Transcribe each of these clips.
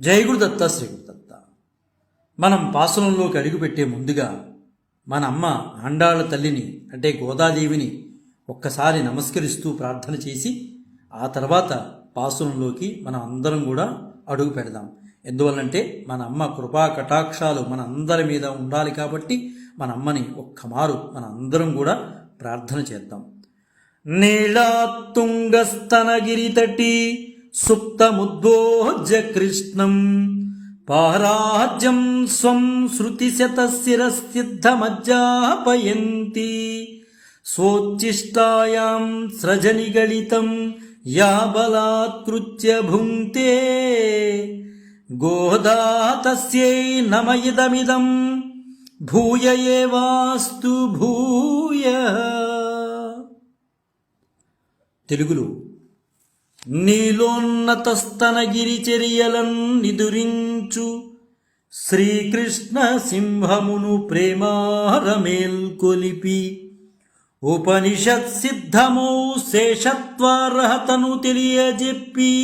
జై గురుదత్త శ్రీ గురుదత్త. మనం పాసురంలోకి అడుగుపెట్టే ముందుగా మన అమ్మ ఆండాళ్ళ తల్లిని అంటే గోదాదేవిని ఒక్కసారి నమస్కరిస్తూ ప్రార్థన చేసి ఆ తర్వాత పాసురంలోకి మనం అందరం కూడా అడుగు పెడదాం. ఎందువల్లంటే మన అమ్మ కృపా కటాక్షాలు మన అందరి మీద ఉండాలి కాబట్టి మన అమ్మని ఒక్కమారు మన అందరం కూడా ప్రార్థన చేద్దాం. నీళాతుంగస్తనగిరితటి సుప్తముద్బోజ్య కృష్ణం పారాజ్యం స్వం శృతిశతశిరసిద్ధమజ్జాపయంతి స్వోచ్చిష్టాయాం సృజనిగళితం యా బలాత్కృత్య భుంక్తే గోదా తస్యై నమ ఇదమిదం భూయ ఏవాస్తు భూయః. తెలుగులో నీలోన్నతస్తనగిరిచర్యలన్ నిదురించు శ్రీకృష్ణ సింహమును ప్రేమారమేల్కొలిపి ఉపనిషత్ సిద్ధమౌ శేషత్వార్హతను తెలియజెప్పి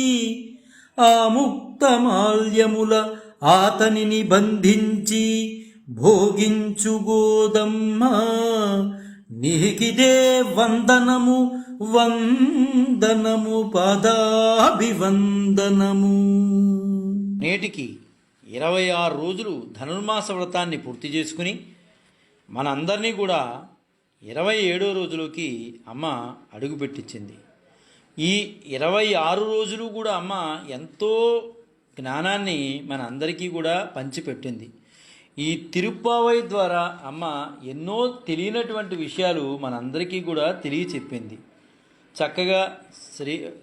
ఆ ముక్తమాల్యముల ఆతనిని బంధించి భోగించు గోదమ్మ నీకిదే వందనము వందనము పాదాభివందనము. నేటికి 26 రోజులు ధనుర్మాస వ్రతాన్ని పూర్తి చేసుకుని మనందరినీ కూడా 27వ రోజులోకి అమ్మ అడుగుపెట్టించింది. ఈ 26 రోజులు కూడా అమ్మ ఎంతో జ్ఞానాన్ని మన అందరికీ కూడా పంచిపెట్టింది. ఈ తిరుప్పావై ద్వారా అమ్మ ఎన్నో తెలియనటువంటి విషయాలు మనందరికీ కూడా తెలియచెప్పింది. చక్కగా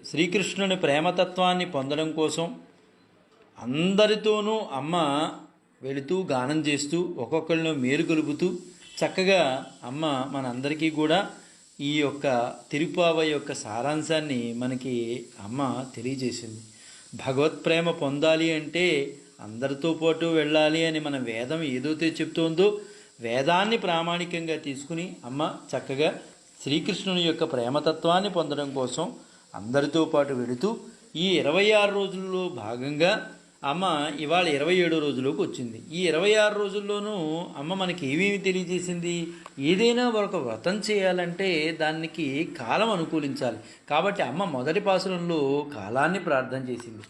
శ్రీకృష్ణుని ప్రేమతత్వాన్ని పొందడం కోసం అందరితోనూ అమ్మ వెళుతూ గానం చేస్తూ ఒక్కొక్కరిని మేలుకొలుపుతూ చక్కగా అమ్మ మనందరికీ కూడా ఈ యొక్క తిరుప్పావై యొక్క సారాంశాన్ని మనకి అమ్మ తెలియజేసింది. భగవత్ ప్రేమ పొందాలి అంటే అందరితో పాటు వెళ్ళాలి అని మన వేదం ఏదైతే చెప్తోందో వేదాన్ని ప్రామాణికంగా తీసుకుని అమ్మ చక్కగా శ్రీకృష్ణుని యొక్క ప్రేమతత్వాన్ని పొందడం కోసం అందరితో పాటు వెళుతూ ఈ 26 రోజుల్లో భాగంగా అమ్మ ఇవాళ 27వ రోజులోకి వచ్చింది. ఈ 26 రోజుల్లోనూ అమ్మ మనకి ఏమేమి తెలియజేసింది? ఏదైనా ఒక వ్రతం చేయాలంటే దానికి కాలం అనుకూలించాలి కాబట్టి అమ్మ మొదటి పాసురంలో కాలాన్ని ప్రార్థన చేసింది.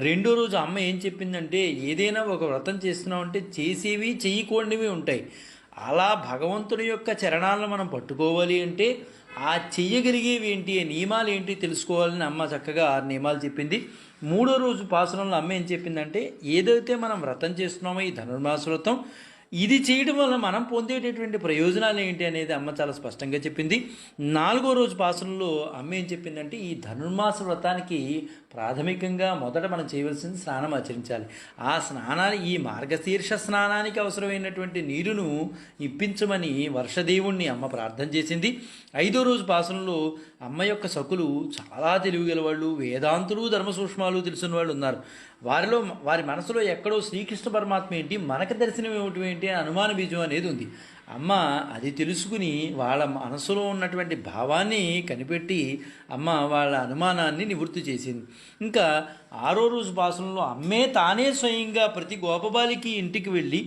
రెండో రోజు అమ్మ ఏం చెప్పిందంటే ఏదైనా ఒక వ్రతం చేస్తున్నామంటే చేసేవి చేయకూడనివి ఉంటాయి. అలా భగవంతుని యొక్క చరణాలను మనం పట్టుకోవాలి అంటే ఆ చెయ్యగలిగేవి ఏంటి, నియమాలు ఏంటి తెలుసుకోవాలని అమ్మ చక్కగా 6 నియమాలు చెప్పింది. మూడో రోజు పాసురంలో అమ్మ ఏం చెప్పిందంటే ఏదైతే మనం వ్రతం చేస్తున్నామో ఈ ధనుర్మాస వ్రతం ఇది చేయడం వల్ల మనం పొందేటటువంటి ప్రయోజనాలు ఏంటి అనేది అమ్మ చాలా స్పష్టంగా చెప్పింది. 4వ రోజు పాసురంలో అమ్మ ఏం చెప్పిందంటే ఈ ధనుర్మాస వ్రతానికి ప్రాథమికంగా మొదట మనం చేయవలసింది స్నానం ఆచరించాలి. ఆ స్నానాన్ని ఈ మార్గశీర్ష స్నానానికి అవసరమైనటువంటి నీరును ఇప్పించమని వర్షదేవుణ్ణి అమ్మ ప్రార్థన చేసింది. 5వ రోజు పాసురంలో అమ్మ యొక్క సకులు చాలా తెలివిగల వాళ్ళు, వేదాంతులు ధర్మ సూక్ష్మాలు తెలిసిన వాళ్ళు ఉన్నారు. వారి మనసులో ఎక్కడో శ్రీకృష్ణ పరమాత్మ ఏంటి, మనకు దర్శనం ఏమిటి ఏంటి అని అనుమాన బీజం అనేది ఉంది. అమ్మ అది తెలుసుకుని వాళ్ళ మనసులో ఉన్నటువంటి భావాన్ని కనిపెట్టి అమ్మ వాళ్ళ అనుమానాన్ని నివృత్తి చేసింది. ఇంకా 6వ రోజు పాసురంలో అమ్మే తానే స్వయంగా ప్రతి గోపబాలికి ఇంటికి వెళ్ళి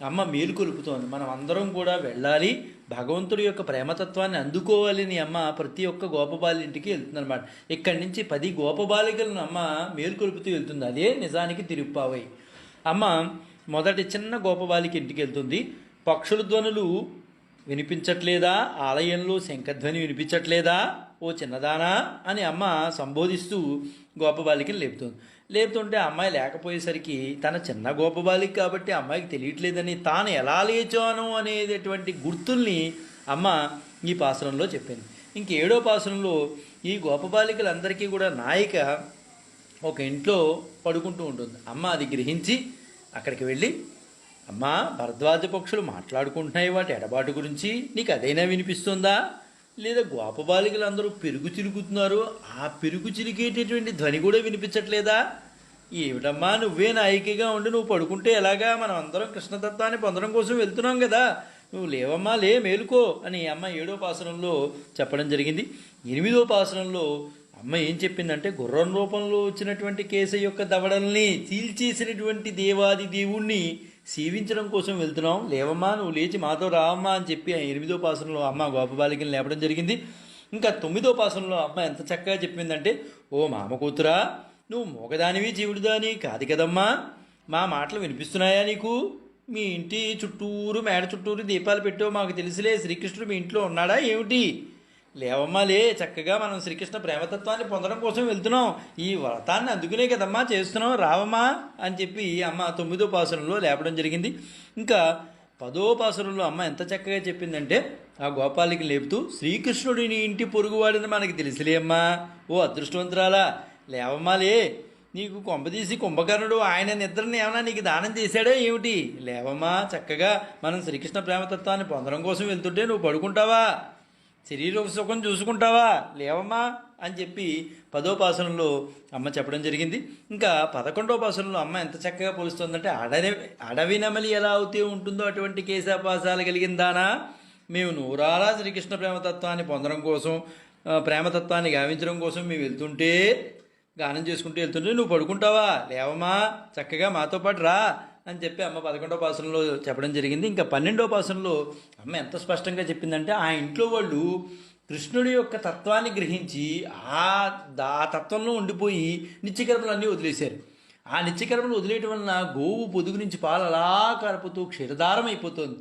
అమ్మ మేలుకొలుపుతోంది. మనం అందరం కూడా వెళ్ళాలి, భగవంతుడి యొక్క ప్రేమతత్వాన్ని అందుకోవాలని అమ్మ ప్రతి ఒక్క గోపబాలి ఇంటికి వెళ్తుందన్నమాట. ఇక్కడి నుంచి 10 గోపబాలికలను అమ్మ మేలుకొలుపుతూ వెళ్తుంది. అదే నిజానికి తిరుప్పావై. అమ్మ మొదటి చిన్న గోపబాలికి ఇంటికి వెళ్తుంది. పక్షుల ధ్వనులు వినిపించట్లేదా, ఆలయంలో శంఖధ్వని వినిపించట్లేదా ఓ చిన్నదానా అని అమ్మ సంబోధిస్తూ గోపబాలికని లేపుతుంటే అమ్మాయి లేకపోయేసరికి తన చిన్న గోపబాలిక కాబట్టి అమ్మాయికి తెలియట్లేదని తాను ఎలా లేచాను అనేటటువంటి గుర్తుల్ని అమ్మ ఈ పాసురంలో చెప్పింది. ఇంక 7వ పాసురంలో ఈ గోపబాలికలందరికీ కూడా నాయిక ఒక ఇంట్లో పడుకుంటూ ఉంటుంది. అమ్మ అది గ్రహించి అక్కడికి వెళ్ళి అమ్మ భరద్వాజ పక్షులు మాట్లాడుకుంటున్నాయి వాటి ఎడబాటు గురించి నీకు అదైనా వినిపిస్తుందా, లేదా గోపబాలికలు అందరూ పెరుగు చిలుకుతున్నారు ఆ పెరుగు చిలికేటటువంటి ధ్వని కూడా వినిపించట్లేదా, ఏమిటమ్మా నువ్వే నాయికగా ఉండి నువ్వు పడుకుంటే ఎలాగా, మనం అందరం కృష్ణతత్వాన్ని పొందడం కోసం వెళ్తున్నాం కదా, నువ్వు లేవమ్మా లే మేలుకో అని అమ్మ 7వ పాసురంలో చెప్పడం జరిగింది. 8వ పాసురంలో అమ్మ ఏం చెప్పిందంటే గుర్రం రూపంలో వచ్చినటువంటి కేశ యొక్క దవడల్ని చీల్చేసినటువంటి దేవాది దేవుణ్ణి సేవించడం కోసం వెళ్తున్నాం, లేవమ్మా నువ్వు లేచి మాతో రావమ్మా అని చెప్పి 8వ పాసనలో అమ్మ గోపబాలికని లేపడం జరిగింది. ఇంకా 9వ పాసనలో అమ్మ ఎంత చక్కగా చెప్పిందంటే, ఓ మామ కూతురా, నువ్వు మోగదానివి జీవుడిదాని కాదు కదమ్మా, మా మాటలు వినిపిస్తున్నాయా నీకు? మీ ఇంటి చుట్టూరు మేడ చుట్టూరు దీపాలు పెట్టావు మాకు తెలుసులే, శ్రీకృష్ణుడు మీ ఇంట్లో ఉన్నాడా ఏమిటి? లేవమ్మా లే, చక్కగా మనం శ్రీకృష్ణ ప్రేమతత్వాన్ని పొందడం కోసం వెళ్తున్నాం, ఈ వ్రతాన్ని అందుకునే కదమ్మా చేస్తున్నాం, రావమ్మా అని చెప్పి అమ్మ 9వ పాసనంలో లేపడం జరిగింది. ఇంకా 10వ పాసనంలో అమ్మ ఎంత చక్కగా చెప్పిందంటే, ఆ గోపాలికి లేపుతూ, శ్రీకృష్ణుడు నీ ఇంటి పొరుగువాడని మనకి తెలుసులే అమ్మా, ఓ అదృష్టవంతురాలా లేవమ్మా లే, నీకు కొంపదీసి కుంభకర్ణుడు ఆయన నిద్రని ఏమన్నా నీకు దానం చేశాడో ఏమిటి? లేవమ్మా, చక్కగా మనం శ్రీకృష్ణ ప్రేమతత్వాన్ని పొందడం కోసం వెళ్తుంటే నువ్వు పడుకుంటావా, శరీర సుఖం చూసుకుంటావా, లేవమ్మా అని చెప్పి 10వ పాసనంలో అమ్మ చెప్పడం జరిగింది. ఇంకా 11వ పాసనంలో అమ్మ ఎంత చక్కగా పోలుస్తుందంటే, అడవి నెమలి ఎలా అవుతే ఉంటుందో అటువంటి కేశాపాసాలు కలిగిందానా, మేము నూరారా శ్రీకృష్ణ ప్రేమతత్వాన్ని పొందడం కోసం, ప్రేమతత్వాన్ని గావించడం కోసం మేము వెళ్తుంటే, గానం చేసుకుంటూ వెళ్తుంటే నువ్వు పడుకుంటావా, లేవమ్మా చక్కగా మాతో పాటు రా అని చెప్పి అమ్మ 11వ పాసనంలో చెప్పడం జరిగింది. ఇంకా 12వ పాసనంలో అమ్మ ఎంత స్పష్టంగా చెప్పిందంటే, ఆ ఇంట్లో వాళ్ళు కృష్ణుడి యొక్క తత్వాన్ని గ్రహించి ఆ తత్వంలో ఉండిపోయి నిత్యకర్మలన్నీ వదిలేశారు. ఆ నిత్యకర్మలు వదిలేయటం వలన గోవు పొదుగు నుంచి పాలు అలా కలుపుతూ క్షీరదారం అయిపోతుంది.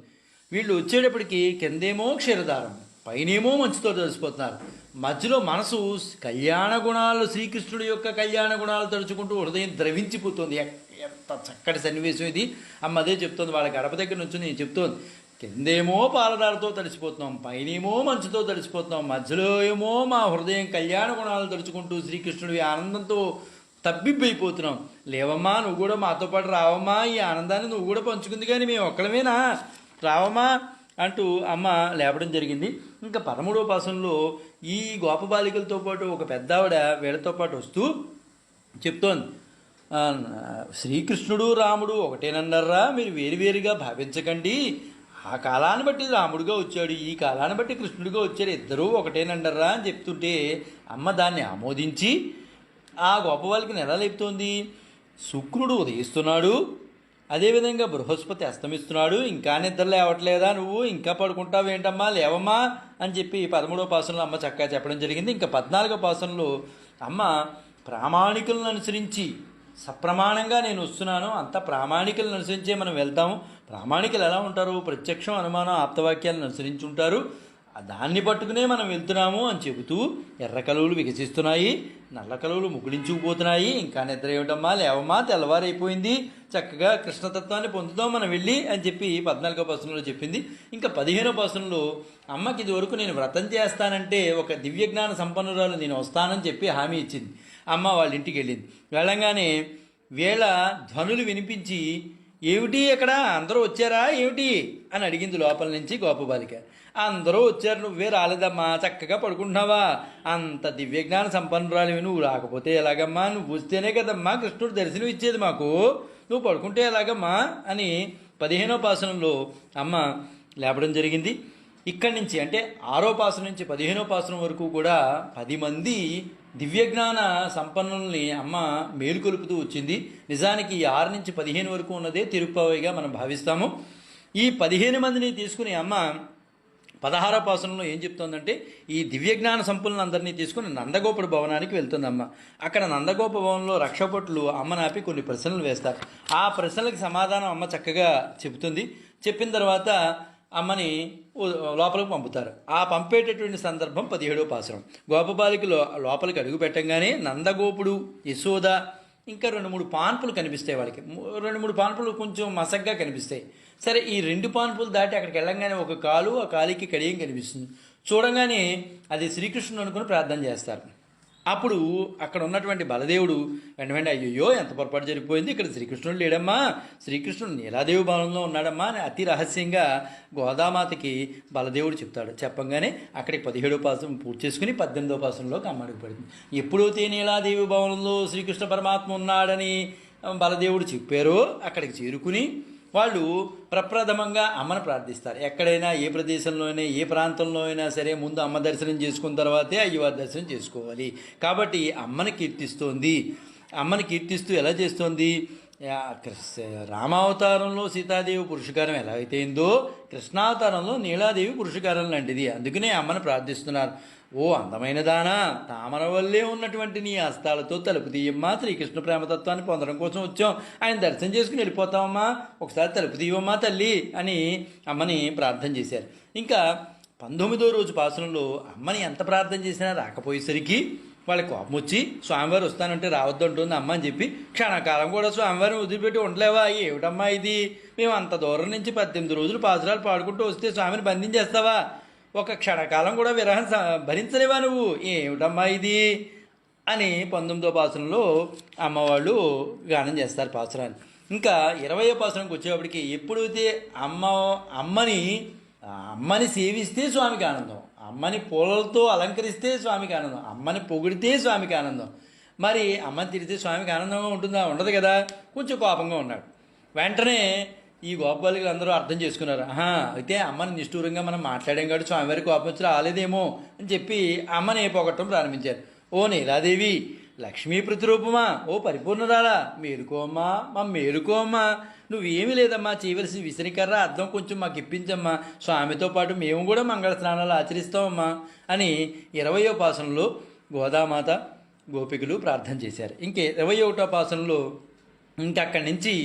వీళ్ళు వచ్చేటప్పటికి కిందేమో క్షీరదారం, పైనేమో మంచుతో తడిసిపోతున్నారు. మధ్యలో మనసు కళ్యాణ గుణాలు, శ్రీకృష్ణుడి యొక్క కళ్యాణ గుణాలు తడుచుకుంటూ హృదయం ద్రవించిపోతుంది. ఎంత చక్కటి సన్నివేశం ఇది. అమ్మ అదే చెప్తోంది, వాళ్ళ గడప దగ్గర నుంచి నేను చెప్తోంది, కిందేమో పాలదారతో తడిసిపోతున్నాం, పైనేమో మంచుతో తడిసిపోతున్నాం, మధ్యలో ఏమో మా హృదయం కళ్యాణ గుణాలు తడుచుకుంటూ శ్రీకృష్ణుడి ఆనందంతో తబ్బిబ్బైపోతున్నాం, లేవమ్మా నువ్వు కూడా మాతో పాటు రావమ్మా, ఈ ఆనందాన్ని నువ్వు కూడా పంచుకుంది కానీ మేము ఒక్కడమేనా, రావమ్మా అంటూ అమ్మ లేపడం జరిగింది. ఇంకా 13వ పాసంలో ఈ గోపబాలికలతో పాటు ఒక పెద్దావిడ వీళ్ళతో పాటు వస్తూ చెప్తోంది, శ్రీకృష్ణుడు రాముడు ఒకటేనన్నారా, మీరు వేరువేరుగా భావించకండి, ఆ కాలాన్ని బట్టి రాముడిగా వచ్చాడు, ఈ కాలాన్ని బట్టి కృష్ణుడిగా వచ్చాడు, ఇద్దరూ ఒకటేనన్నారా అని చెప్తుంటే అమ్మ దాన్ని ఆమోదించి ఆ గోపబాలికని ఎలా లేపుతోంది, శుక్రుడు ఉదయిస్తున్నాడు, అదేవిధంగా బృహస్పతి అస్తమిస్తున్నాడు, ఇంకా నిద్ర లేవట్లేదా నువ్వు, ఇంకా పడుకుంటావేంటమ్మా, లేవమ్మా అని చెప్పి 13వ పాసనలో అమ్మ చక్కగా చెప్పడం జరిగింది. ఇంకా 14వ పాసనలో అమ్మ ప్రామాణికులను అనుసరించి సప్రమాణంగా నేను వస్తున్నాను, అంత ప్రామాణికులను అనుసరించే మనం వెళ్తాము. ప్రామాణికులు ఎలా ఉంటారు, ప్రత్యక్షం అనుమానం ఆప్తవాక్యాలను అనుసరించి ఉంటారు, దాన్ని పట్టుకునే మనం వెళ్తున్నాము అని చెబుతూ ఎర్ర కలువులు వికసిస్తున్నాయి, నల్ల కలువులు ముకుళించుకుపోతున్నాయి, ఇంకా నిద్ర ఏమిటమ్మా, లేవమ్మా తెల్లవారైపోయింది, చక్కగా కృష్ణతత్వాన్ని పొందుతాం మనం వెళ్ళి అని చెప్పి 14వ పాసనంలో చెప్పింది. ఇంకా 15వ పాసనంలో అమ్మకి ఇది వరకు నేను వ్రతం చేస్తానంటే ఒక దివ్యజ్ఞాన సంపన్నురాలు నేను వస్తానని చెప్పి హామీ ఇచ్చింది. అమ్మ వాళ్ళ ఇంటికి వెళ్ళింది. వెళ్ళంగానే వేళ ధ్వనులు వినిపించి, ఏమిటి ఎక్కడ అందరూ వచ్చారా ఏమిటి అని అడిగింది లోపల నుంచి గోపబాలిక. అందరూ వచ్చారు, నువ్వే రాలేదమ్మా, చక్కగా పడుకుంటున్నావా, అంత దివ్యజ్ఞాన సంపన్నురాలివి, నువ్వు రాకపోతే ఎలాగమ్మా, నువ్వు వస్తేనే కదమ్మా కృష్ణుడు దర్శనం ఇచ్చేది మాకు, నువ్వు పడుకుంటే ఎలాగమ్మా అని 15వ పాసనంలో అమ్మ లేపడం జరిగింది. ఇక్కడి నుంచి అంటే 6వ పాసనం నుంచి 15వ పాసనం వరకు కూడా 10 మంది దివ్యజ్ఞాన సంపన్నుల్ని అమ్మ మేలుకొలుపుతూ వచ్చింది. నిజానికి ఈ 6 నుంచి 15 వరకు ఉన్నదే తిరుప్పావైగా మనం భావిస్తాము. ఈ 15 మందిని తీసుకుని అమ్మ 16వ పాసనంలో ఏం చెప్తోందంటే, ఈ దివ్యజ్ఞాన సంపన్నులందరినీ తీసుకుని నందగోపుడు భవనానికి వెళ్తుందమ్మ. అక్కడ నందగోప భవనంలో రక్షపట్లు అమ్మనాపి కొన్ని ప్రశ్నలు వేస్తారు. ఆ ప్రశ్నలకు సమాధానం అమ్మ చక్కగా చెబుతుంది. చెప్పిన తర్వాత అమ్మని లోపలికి పంపుతారు. ఆ పంపేటటువంటి సందర్భం 17వ పాసనం. గోపబాలికలు లోపలికి అడుగు పెట్టంగానే నందగోపుడు, యశోద, ఇంకా 2-3 పాన్పులు కనిపిస్తాయి వాళ్ళకి. 2-3 పాన్పులు కొంచెం మసగ్గా కనిపిస్తాయి. సరే, ఈ 2 పాన్పులు దాటి అక్కడికి వెళ్ళంగానే ఒక కాలు, ఆ కాలికి కడియం కనిపిస్తుంది. చూడంగానే అది శ్రీకృష్ణుడు అనుకుని ప్రార్థన చేస్తారు. అప్పుడు అక్కడ ఉన్నటువంటి బలదేవుడు వెంటనే అయ్యో ఎంత పొరపాటు జరిగిపోయింది, ఇక్కడ శ్రీకృష్ణుడు లేడమ్మా, శ్రీకృష్ణుడు నీలాదేవి భవనంలో ఉన్నాడమ్మా అని అతి రహస్యంగా గోదామాతకి బలదేవుడు చెప్తాడు. చెప్పంగానే అక్కడికి 17వ పాసనం పూర్తి చేసుకుని 18వ పాసనంలోకి అమ్మ అడుగు పడింది. ఎప్పుడైతే నీలాదేవి భవనంలో శ్రీకృష్ణ పరమాత్మ ఉన్నాడని బలదేవుడు చెప్పారో అక్కడికి చేరుకుని వాళ్ళు ప్రప్రథమంగా అమ్మను ప్రార్థిస్తారు. ఎక్కడైనా ఏ ప్రదేశంలో అయినా ఏ ప్రాంతంలో అయినా సరే ముందు అమ్మ దర్శనం చేసుకున్న తర్వాతే అయ్యవారి దర్శనం చేసుకోవాలి. కాబట్టి అమ్మని కీర్తిస్తోంది. అమ్మని కీర్తిస్తూ ఎలా చేస్తోంది? రామావతారంలో సీతాదేవి పురుషకారం ఎలా అయితే అయిందో కృష్ణావతారంలో నీలాదేవి పురుషకారం లాంటిది. అందుకనే అమ్మను ప్రార్థిస్తున్నారు. ఓ అందమైన దానా, తామర వల్లే ఉన్నటువంటి నీ హస్తాలతో తలుపు తీయమ్మా, శ్రీకృష్ణ ప్రేమతత్వాన్ని పొందడం కోసం వచ్చాం, ఆయన దర్శనం చేసుకుని వెళ్ళిపోతామమ్మా, ఒకసారి తలుపు తీయమ్మా తల్లి అని అమ్మని ప్రార్థన చేశారు. ఇంకా 19వ రోజు పాసురంలో అమ్మని ఎంత ప్రార్థన చేసినా రాకపోయేసరికి వాళ్ళకి కోపం వచ్చి స్వామివారు వస్తానంటే రావద్దు అంటుంది అమ్మ అని చెప్పి క్షణకాలం కూడా స్వామివారిని వదిలిపెట్టి ఉండలేవా, ఏమిటమ్మా ఇది, మేము అంత దూరం నుంచి 18 రోజులు పాసురాలు పాడుకుంటూ వస్తే స్వామిని బంధించేస్తావా, ఒక క్షణకాలం కూడా విరహం భరించలేవా నువ్వు, ఏమిటమ్మా ఇది అని 19వ పాసురంలో అమ్మవాళ్ళు గానం చేస్తారు పాసురాన్ని. ఇంకా 20వ పాసురంకి వచ్చేటప్పటికి ఎప్పుడైతే అమ్మని సేవిస్తే స్వామికి ఆనందం, అమ్మని పూలతో అలంకరిస్తే స్వామికి ఆనందం, అమ్మని పొగిడితే స్వామికి ఆనందం. మరి అమ్మని తిరిగితే స్వామికి ఆనందంగా ఉంటుందా? ఉండదు కదా. కొంచెం కోపంగా ఉన్నాడు. వెంటనే ఈ గోపాలికలు అందరూ అర్థం చేసుకున్నారు. అయితే అమ్మని నిష్ఠూరంగా మనం మాట్లాడాం కాబట్టి స్వామివారికి కోపం వచ్చి రాలేదేమో అని చెప్పి అమ్మని పొగట్టడం ప్రారంభించారు. ఓ నీలాదేవి, లక్ష్మీ ప్రతిరూపమా, ఓ పరిపూర్ణరాలా, మేలుకోమ్మా, మా మేలుకోమ్మా, నువ్వేమీ లేదమ్మా, చేయవలసి విసరికర్ర అర్థం కొంచెం మాకు ఇప్పించమ్మా, స్వామితో పాటు మేము కూడా మంగళ స్నానాలు ఆచరిస్తామమ్మా అని 20వ పాసనంలో గోదామాత గోపికలు ప్రార్థన చేశారు. ఇంకే 21వ పాసనంలో ఇంకక్కడి నుంచి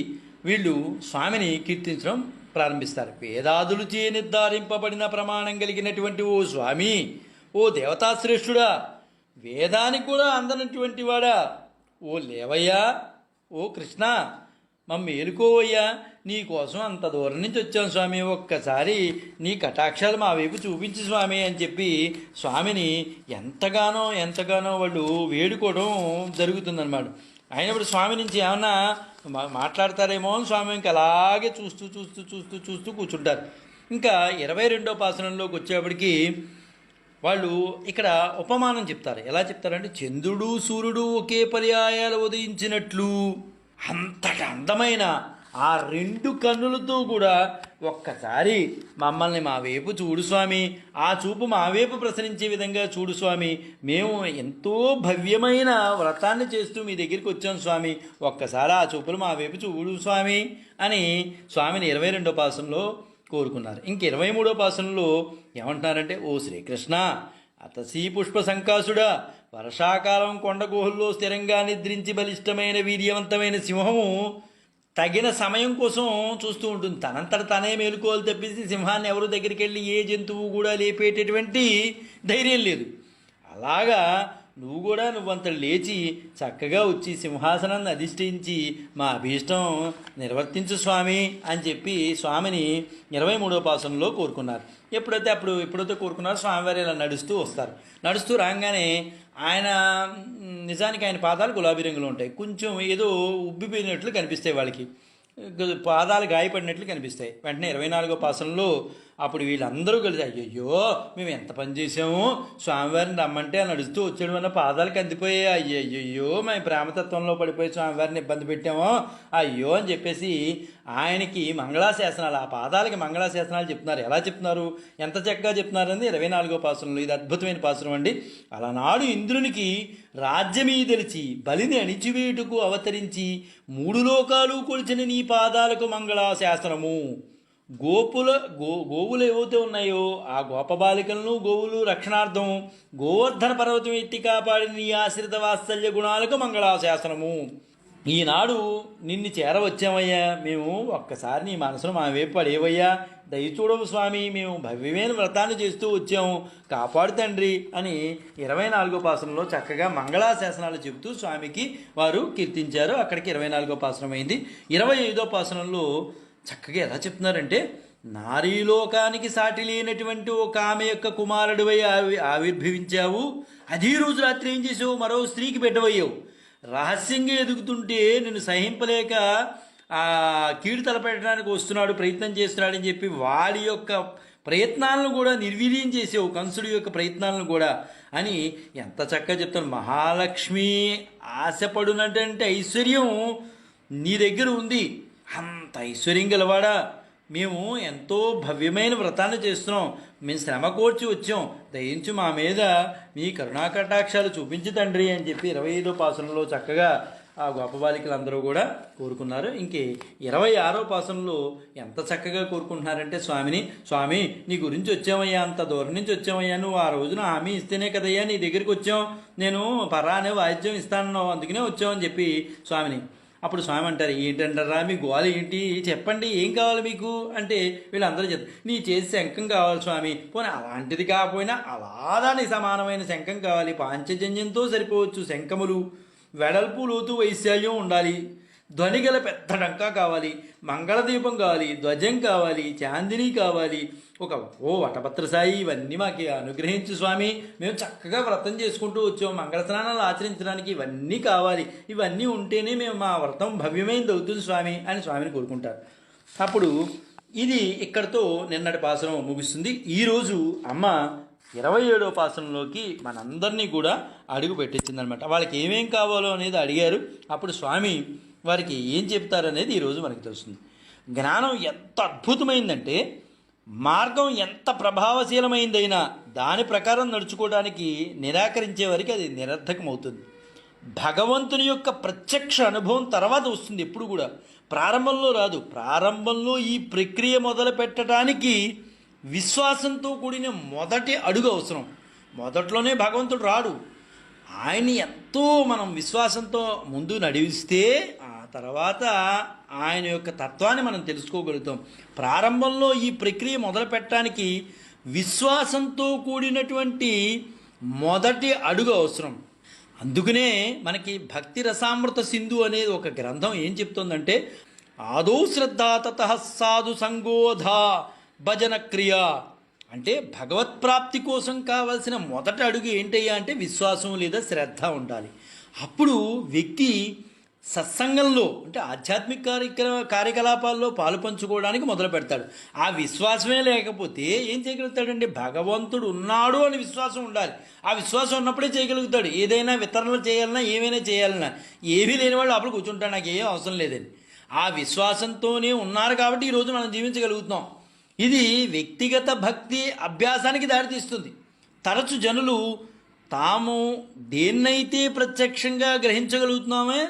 వీళ్ళు స్వామిని కీర్తించడం ప్రారంభిస్తారు. వేదాదులు చే నిర్ధారింపబడిన ప్రమాణం కలిగినటువంటి ఓ స్వామి, ఓ దేవతాశ్రేష్ఠుడా, వేదానికి కూడా అందనటువంటి వాడా, ఓ లేవయ్యా, ఓ కృష్ణ మమ్మ ఏలుకోవయ్యా, నీ కోసం అంత దూరం నుంచి వచ్చాం స్వామి, ఒక్కసారి నీ కటాక్షాలు మా వైపు చూపించి స్వామి అని చెప్పి స్వామిని ఎంతగానో వాళ్ళు వేడుకోవడం జరుగుతుందన్నమాట. అయినప్పుడు స్వామి నుంచి ఏమన్నా మాట్లాడతారేమో అని స్వామి ఇంకా అలాగే చూస్తూ కూర్చుంటారు. ఇంకా 22వ పాసనంలోకి వచ్చేప్పటికి వాళ్ళు ఇక్కడ ఉపమానం చెప్తారు. ఎలా చెప్తారంటే, చంద్రుడు సూర్యుడు ఒకే పర్యాయాలు ఉదయించినట్లు అంతటి అందమైన ఆ 2 కన్నులతో కూడా ఒక్కసారి మమ్మల్ని మా వైపు చూడు స్వామి, ఆ చూపు మా వైపు ప్రసరించే విధంగా చూడు స్వామి, మేము ఎంతో భవ్యమైన వ్రతాన్ని చేస్తూ మీ దగ్గరికి వచ్చాం స్వామి, ఒక్కసారి ఆ చూపులు మా వైపు చూడు స్వామి అని స్వామిని 22వ పాసంలో కోరుకున్నారు. ఇంక 23వ పాసనంలో ఏమంటున్నారంటే, ఓ శ్రీకృష్ణ, అతసీ పుష్ప సంకాసుడా, వర్షాకాలం కొండ గుహల్లో స్థిరంగా నిద్రించి బలిష్టమైన వీర్యవంతమైన సింహము తగిన సమయం కోసం చూస్తూ ఉంటుంది. తనంతట తనే మేలుకోవాలి తప్పించి సింహాన్ని ఎవరు దగ్గరికి వెళ్ళి ఏ జంతువు కూడా లేపేటటువంటి ధైర్యం లేదు. అలాగా నువ్వంత లేచి చక్కగా వచ్చి సింహాసనాన్ని అధిష్ఠించి మా అభీష్టం నిర్వర్తించు స్వామి అని చెప్పి స్వామిని 23వ పాసనంలో కోరుకున్నారు. ఎప్పుడైతే కోరుకున్నారో స్వామివారి ఇలా నడుస్తూ వస్తారు. నడుస్తూ రాగానే నిజానికి ఆయన పాదాలు గులాబీ రంగులో ఉంటాయి. కొంచెం ఏదో ఉబ్బిపోయినట్లు కనిపిస్తాయి, వాళ్ళకి పాదాలు గాయపడినట్లు కనిపిస్తాయి. వెంటనే 24వ పాసనంలో అప్పుడు వీళ్ళందరూ కలిసి, అయ్యయ్యో మేము ఎంత పని చేసాము, స్వామివారిని రమ్మంటే నడుస్తూ వచ్చేయడం వల్ల పాదాలు కందిపోయాయి, అయ్యయ్యో మేము ప్రేమతత్వంలో పడిపోయి స్వామివారిని ఇబ్బంది పెట్టామో అయ్యో అని చెప్పేసి ఆయనకి మంగళాశాసనాలు, ఆ పాదాలకి మంగళాశాసనాలు చెప్తున్నారు. ఎలా చెప్తున్నారు, ఎంత చక్కగా చెప్తున్నారని 24వ పాసనంలో. ఇది అద్భుతమైన పాసనం అండి. అలనాడు ఇంద్రునికి రాజ్యమీదలిచి బలిని అణిచివేటుకు అవతరించి 3 లోకాలు కొలిచిన నీ పాదాలకు మంగళాశాసనము. గోవులు ఏవైతే ఉన్నాయో ఆ గోపబాలికలను గోవులు రక్షణార్థం గోవర్ధన పర్వతం ఎత్తి కాపాడిన నీ ఆశ్రిత వాత్సల్య గుణాలకు మంగళాశాసనము. ఈనాడు నిన్ను చేరవచ్చామయ్యా, మేము ఒక్కసారి నీ మనసును మా వైపు పడేవయ్యా, దయచూడము స్వామి, మేము భవ్యమైన వ్రతాన్ని చేస్తూ వచ్చాము, కాపాడు తండ్రి అని 24వ పాసనంలో చక్కగా మంగళాశాసనాలు చెబుతూ స్వామికి వారు కీర్తించారు. అక్కడికి 24వ పాసనం అయింది. 25వ పాసనంలో చక్కగా ఎలా చెప్తున్నారంటే, నారీలోకానికి సాటి లేనటువంటి ఒక ఆమె యొక్క కుమారుడివై ఆవిర్భవించావు, అదే రోజు రాత్రి ఏం చేసావు, మరో స్త్రీకి బిడ్డవయ్యావు, రహస్యంగా ఎదుగుతుంటే నిన్ను సహింపలేక ఆ కీడు తలపెట్టడానికి వస్తున్నాడు, ప్రయత్నం చేస్తున్నాడని చెప్పి వాడి యొక్క ప్రయత్నాలను కూడా నిర్వీర్యం చేసావు, కంసుడి యొక్క ప్రయత్నాలను కూడా అని ఎంత చక్కగా చెప్తాను. మహాలక్ష్మి ఆశపడునటువంటి ఐశ్వర్యం నీ దగ్గర ఉంది, అంత ఐశ్వర్యం గలవాడా, మేము ఎంతో భవ్యమైన వ్రతాన్ని చేస్తున్నాం, మేము శ్రమ కోర్చి వచ్చాం, దయించు మా మీద మీ కరుణాకటాక్షాలు చూపించి తండ్రి అని చెప్పి 25వ పాసనంలో చక్కగా ఆ గొప్ప బాలికలందరూ కూడా కోరుకున్నారు. ఇంకే 26వ పాసనంలో ఎంత చక్కగా కోరుకుంటున్నారంటే స్వామి నీ గురించి వచ్చామయ్యా, అంత దూరం నుంచి వచ్చామయ్యా, నువ్వు ఆ రోజున హామీ ఇస్తేనే కదయ్యా నీ దగ్గరికి వచ్చాం, నేను పరా అనే వాయిద్యం ఇస్తానన్నావు, అందుకనే వచ్చామని చెప్పి స్వామిని. అప్పుడు స్వామి అంటారు, ఏంటంటారా మీ గోల ఏంటి, చెప్పండి ఏం కావాలి మీకు అంటే వీళ్ళందరూ చెప్తారు, నీ చేసి శంఖం కావాలి స్వామి, పోనీ అలాంటిది కాకపోయినా అలాదానికి సమానమైన శంఖం కావాలి, పాంచజన్యంతో సరిపోవచ్చు శంఖములు, వెడల్పు లోతు వైశాల్యం ఉండాలి, ధ్వనిగల పెద్ద డంకా కావాలి, మంగళదీపం కావాలి, ధ్వజం కావాలి, చాందిని కావాలి, వటపత్రసాయి, ఇవన్నీ మాకు అనుగ్రహించు స్వామి, మేము చక్కగా వ్రతం చేసుకుంటూ వచ్చాం, మంగళ స్నానాలు ఆచరించడానికి ఇవన్నీ కావాలి, ఇవన్నీ ఉంటేనే మేము మా వ్రతం భవ్యమైనది అవుతుంది స్వామి అని స్వామిని కోరుకుంటారు. అప్పుడు ఇది ఇక్కడితో నిన్నటి పాసనం ముగుస్తుంది. ఈరోజు అమ్మ 27వ పాసనంలోకి మనందరినీ కూడా అడుగు పెట్టించిందనమాట. వాళ్ళకి ఏమేం కావాలో అనేది అడిగారు. అప్పుడు స్వామి వారికి ఏం చెప్తారనేది ఈరోజు మనకు తెలుస్తుంది. జ్ఞానం ఎంత అద్భుతమైందంటే, మార్గం ఎంత ప్రభావశీలమైందైనా దాని ప్రకారం నడుచుకోవడానికి నిరాకరించే వారికి అది నిరర్థకమవుతుంది. భగవంతుని యొక్క ప్రత్యక్ష అనుభవం తర్వాత వస్తుంది, ఎప్పుడు కూడా ప్రారంభంలో రాదు. ప్రారంభంలో ఈ ప్రక్రియ మొదలు పెట్టడానికి విశ్వాసంతో కూడిన మొదటి అడుగు అవసరం. మొదట్లోనే భగవంతుడు రాడు, ఆయన్ని ఎంతో మనం విశ్వాసంతో ముందు నడిపిస్తే ఆ తర్వాత ఆయన యొక్క తత్వాన్ని మనం తెలుసుకోగలుగుతాం. ప్రారంభంలో ఈ ప్రక్రియ మొదలు పెట్టడానికి విశ్వాసంతో కూడినటువంటి మొదటి అడుగు అవసరం. అందుకనే మనకి భక్తి రసామృత సింధు అనేది ఒక గ్రంథం ఏం చెప్తుందంటే, ఆదో శ్రద్ధ తతః సాధు సంగోధ భజన క్రియ అంటే భగవత్ప్రాప్తి కోసం కావాల్సిన మొదటి అడుగు ఏంటయ్యా అంటే విశ్వాసం లేదా శ్రద్ధ ఉండాలి. అప్పుడు వ్యక్తి సత్సంగంలో అంటే ఆధ్యాత్మిక కార్యకలాపాల్లో పాలు పంచుకోవడానికి మొదలు పెడతాడు. ఆ విశ్వాసమే లేకపోతే ఏం చేయగలుగుతాడండి? భగవంతుడు ఉన్నాడు అని విశ్వాసం ఉండాలి. ఆ విశ్వాసం ఉన్నప్పుడే చేయగలుగుతాడు. ఏదైనా వితరణలు చేయాలన్నా ఏమైనా చేయాలన్నా. ఏమీ లేని వాళ్ళు అప్పుడు కూర్చుంటాడు, నాకు ఏం అవసరం లేదని. ఆ విశ్వాసంతోనే ఉన్నారు కాబట్టి ఈరోజు మనం జీవించగలుగుతున్నాం. ఇది వ్యక్తిగత భక్తి అభ్యాసానికి దారితీస్తుంది. తరచు జనులు తాము దేన్నైతే ప్రత్యక్షంగా గ్రహించగలుగుతున్నామే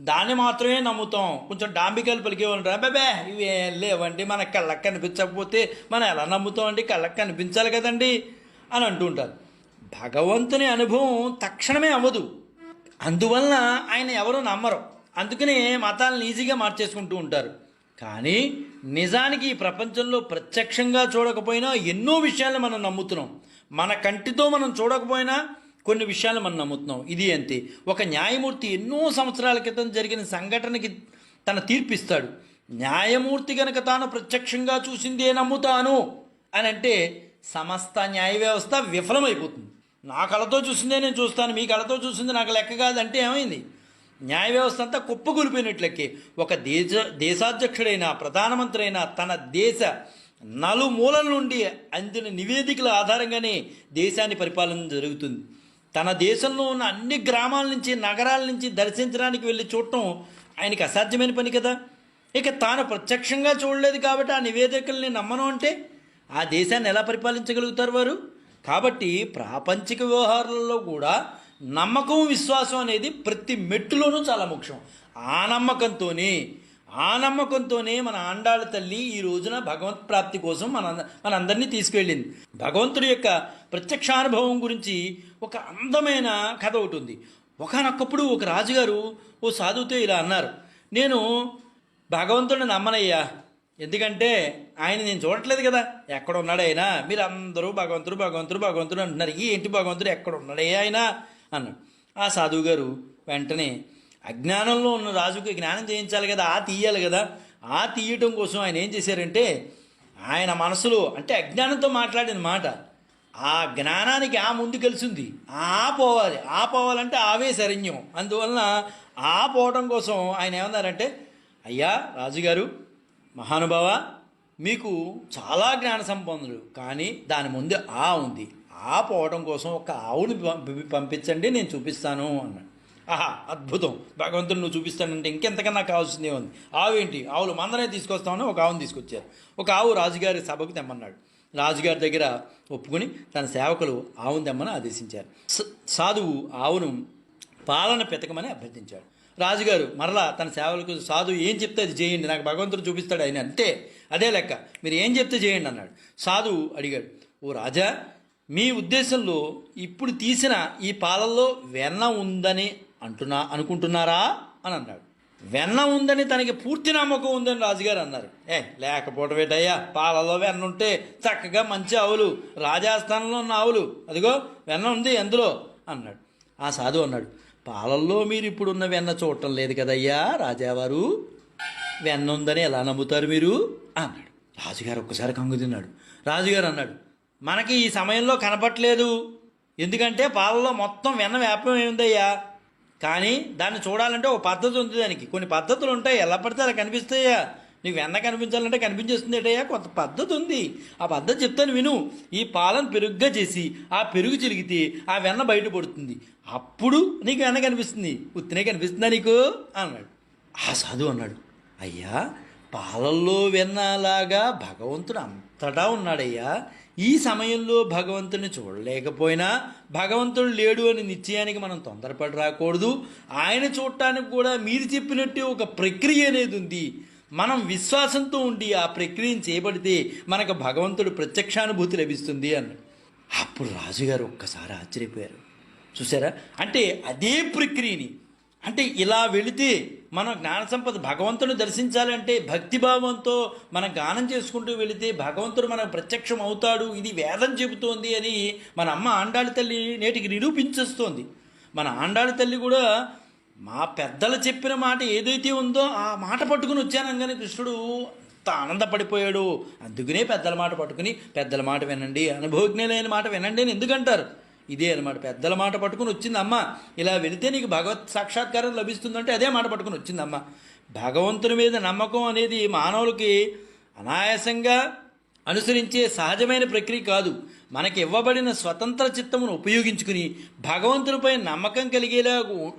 దాన్ని మాత్రమే నమ్ముతాం. కొంచెం డాంబికాయలు పలికేవాళ్ళు, అబ్బాబే ఇవి లేవండి, మన కళ్ళకి కనిపించకపోతే మనం ఎలా నమ్ముతాం అండి, కళ్ళకి కనిపించాలి కదండి అని అంటూ ఉంటారు. భగవంతుని అనుభవం తక్షణమే అవ్వదు, అందువలన ఆయన ఎవరూ నమ్మరు. అందుకనే మతాలను ఈజీగా మార్చేసుకుంటూ ఉంటారు. కానీ నిజానికి ఈ ప్రపంచంలో ప్రత్యక్షంగా చూడకపోయినా ఎన్నో విషయాలు మనం నమ్ముతున్నాం. మన కంటితో మనం చూడకపోయినా కొన్ని విషయాలు మనం నమ్ముతున్నాం. ఇది అంతే. ఒక న్యాయమూర్తి ఎన్నో సంవత్సరాల క్రితం జరిగిన సంఘటనకి తన తీర్పిస్తాడు. న్యాయమూర్తి కనుక తాను ప్రత్యక్షంగా చూసిందే నమ్ముతాను అని అంటే సమస్త న్యాయ వ్యవస్థ విఫలమైపోతుంది. నా కళతో చూసిందే నేను చూస్తాను, మీ కళతో చూసింది నాకు లెక్క కాదంటే ఏమైంది? న్యాయ వ్యవస్థ అంతా కుప్పకూలిపోయినట్లకే. ఒక దేశాధ్యక్షుడైనా ప్రధానమంత్రి అయినా తన దేశ నలుమూలల నుండి అందిన నివేదికల ఆధారంగానే దేశాన్ని పరిపాలన జరుగుతుంది. తన దేశంలో ఉన్న అన్ని గ్రామాల నుంచి నగరాల నుంచి దర్శించడానికి వెళ్ళి చూడటం ఆయనకి అసాధ్యమైన పని కదా. ఇక తాను ప్రత్యక్షంగా చూడలేదు కాబట్టి ఆ నివేదికల్ని నమ్మను అంటే ఆ దేశాన్ని ఎలా పరిపాలించగలుగుతారు వారు? కాబట్టి ప్రాపంచిక వ్యవహారాలలో కూడా నమ్మకం విశ్వాసం అనేది ప్రతి మెట్టులోనూ చాలా ముఖ్యం. ఆ నమ్మకంతోనే మన ఆండాళ్ళ తల్లి ఈ రోజున భగవత్ ప్రాప్తి కోసం మనందరినీ తీసుకెళ్ళింది. భగవంతుడి యొక్క ప్రత్యక్షానుభవం గురించి ఒక అందమైన కథ ఒకటి ఉంది. ఒకనొకప్పుడు ఒక రాజుగారు ఓ సాధువుతో ఇలా అన్నారు, నేను భగవంతుడిని నమ్మనయ్యా, ఎందుకంటే ఆయన నేను చూడట్లేదు కదా, ఎక్కడ ఉన్నాడు ఆయన, మీరు అందరూ భగవంతుడు భగవంతుడు భగవంతుడు అంటున్నారు, ఏంటి భగవంతుడు ఎక్కడ ఉన్నాడే ఆయన అన్నాడు. ఆ సాధువు గారు వెంటనే అజ్ఞానంలో ఉన్న రాజుకి జ్ఞానం చేయించాలి కదా, తీయాలి కదా, తీయటం కోసం ఆయన ఏం చేశారంటే ఆయన మనసులో అంటే అజ్ఞానంతో మాట్లాడిన మాట ఆ జ్ఞానానికి ముందు కలిసింది, పోవాలంటే ఆవే శరణ్యం. అందువలన పోవటం కోసం ఆయన ఏమన్నారంటే, అయ్యా రాజుగారు మహానుభావ, మీకు చాలా జ్ఞాన సంపన్నులు, కానీ దాని ముందు ఉంది, పోవడం కోసం ఒక ఆవుని పంపించండి, నేను చూపిస్తాను అన్నాడు. ఆహా అద్భుతం, భగవంతుడు నువ్వు చూపిస్తానంటే ఇంకెంతకన్నా కావాల్సిందే ఉంది. ఆవు ఏంటి, ఆవులు మందనే తీసుకొస్తామని ఒక ఆవును తీసుకొచ్చారు. ఒక ఆవు రాజుగారి సభకు తెమ్మన్నాడు. రాజుగారి దగ్గర ఒప్పుకొని తన సేవకులు ఆవును తెమ్మని ఆదేశించారు. సాధువు ఆవును పాలన పెతకమని అభ్యర్థించాడు. రాజుగారు మరలా తన సేవలకు సాధువు ఏం చెప్తే అది చేయండి, నాకు భగవంతుడు చూపిస్తాడు ఆయన, అంతే అదే లెక్క, మీరు ఏం చెప్తే చేయండి అన్నాడు. సాధువు అడిగాడు, ఓ రాజా, మీ ఉద్దేశంలో ఇప్పుడు తీసిన ఈ పాలల్లో వెన్న ఉందని అనుకుంటున్నారా అని అన్నాడు. వెన్న ఉందని తనకి పూర్తి నమ్మకం ఉందని రాజుగారు అన్నారు. లేకపోవటమేటయ్యా, పాలలో వెన్న ఉంటే చక్కగా మంచి ఆవులు, రాజాస్థానంలో ఉన్న ఆవులు, అదిగో వెన్న ఉంది ఎందులో అన్నాడు. ఆ సాధువు అన్నాడు, పాలల్లో మీరు ఇప్పుడున్న వెన్న చూడటం లేదు కదయ్యా రాజావారు, వెన్న ఉందని ఎలా నమ్ముతారు మీరు అన్నాడు. రాజుగారు ఒక్కసారి కంగు తిన్నాడు. రాజుగారు అన్నాడు, మనకి ఈ సమయంలో కనపట్లేదు, ఎందుకంటే పాలలో మొత్తం వెన్న వ్యాపం ఏముందయ్యా, కానీ దాన్ని చూడాలంటే ఒక పద్ధతి ఉంది, దానికి కొన్ని పద్ధతులు ఉంటాయి, ఎలా పడితే అలా కనిపిస్తాయా, నీకు వెన్న కనిపించాలంటే కనిపించేస్తుంది ఏటయ్యా, కొంత పద్ధతి ఉంది, ఆ పద్ధతి చెప్తాను విను. ఈ పాలను పెరుగుగా చేసి ఆ పెరుగు చిలిగితే ఆ వెన్న బయట పడుతుంది, అప్పుడు నీకు వెన్న కనిపిస్తుంది, ఉత్తినే కనిపిస్తుందా నీకు అన్నాడు. ఆ సాధువు అన్నాడు, అయ్యా పాలల్లో వెన్నలాగా భగవంతుడు అంతటా ఉన్నాడయ్యా, ఈ సమయంలో భగవంతుని చూడలేకపోయినా భగవంతుడు లేడు అని నిశ్చయానికి మనం తొందరపడి రాకూడదు. ఆయన చూడటానికి కూడా మీరు చెప్పినట్టే ఒక ప్రక్రియ అనేది ఉంది, మనం విశ్వాసంతో ఉండి ఆ ప్రక్రియను చేపడితే మనకు భగవంతుడు ప్రత్యక్షానుభూతి లభిస్తుంది అన్నాడు. అప్పుడు రాజుగారు ఒక్కసారి ఆశ్చర్యపోయారు. చూసారా, అంటే అదే ప్రక్రియని, అంటే ఇలా వెళితే మనం జ్ఞాన సంపద భగవంతుని దర్శించాలంటే భక్తిభావంతో మనం గానం చేసుకుంటూ వెళితే భగవంతుడు మనకు ప్రత్యక్షం అవుతాడు, ఇది వేదం చెబుతోంది అని మన అమ్మ ఆండాళ్ళ తల్లి నేటికి నిరూపించేస్తోంది. మన ఆండాళ్ళ తల్లి కూడా మా పెద్దలు చెప్పిన మాట ఏదైతే ఉందో ఆ మాట పట్టుకుని వచ్చానగానే కృష్ణుడు అంత ఆనందపడిపోయాడు. అందుకనే పెద్దల మాట పట్టుకుని, పెద్దల మాట వినండి, అనుభవజ్ఞులైన మాట వినండి అని ఎందుకంటారు, ఇదే అనమాట. పెద్దల మాట పట్టుకుని వచ్చిందమ్మ, ఇలా వెళితే నీకు భగవత్ సాక్షాత్కారం లభిస్తుందంటే అదే మాట పట్టుకుని వచ్చిందమ్మ. భగవంతుని మీద నమ్మకం అనేది మానవులకి అనాయాసంగా అనుసరించే సహజమైన ప్రక్రియ కాదు. మనకి ఇవ్వబడిన స్వతంత్ర చిత్తమును ఉపయోగించుకుని భగవంతునిపై నమ్మకం కలిగేలా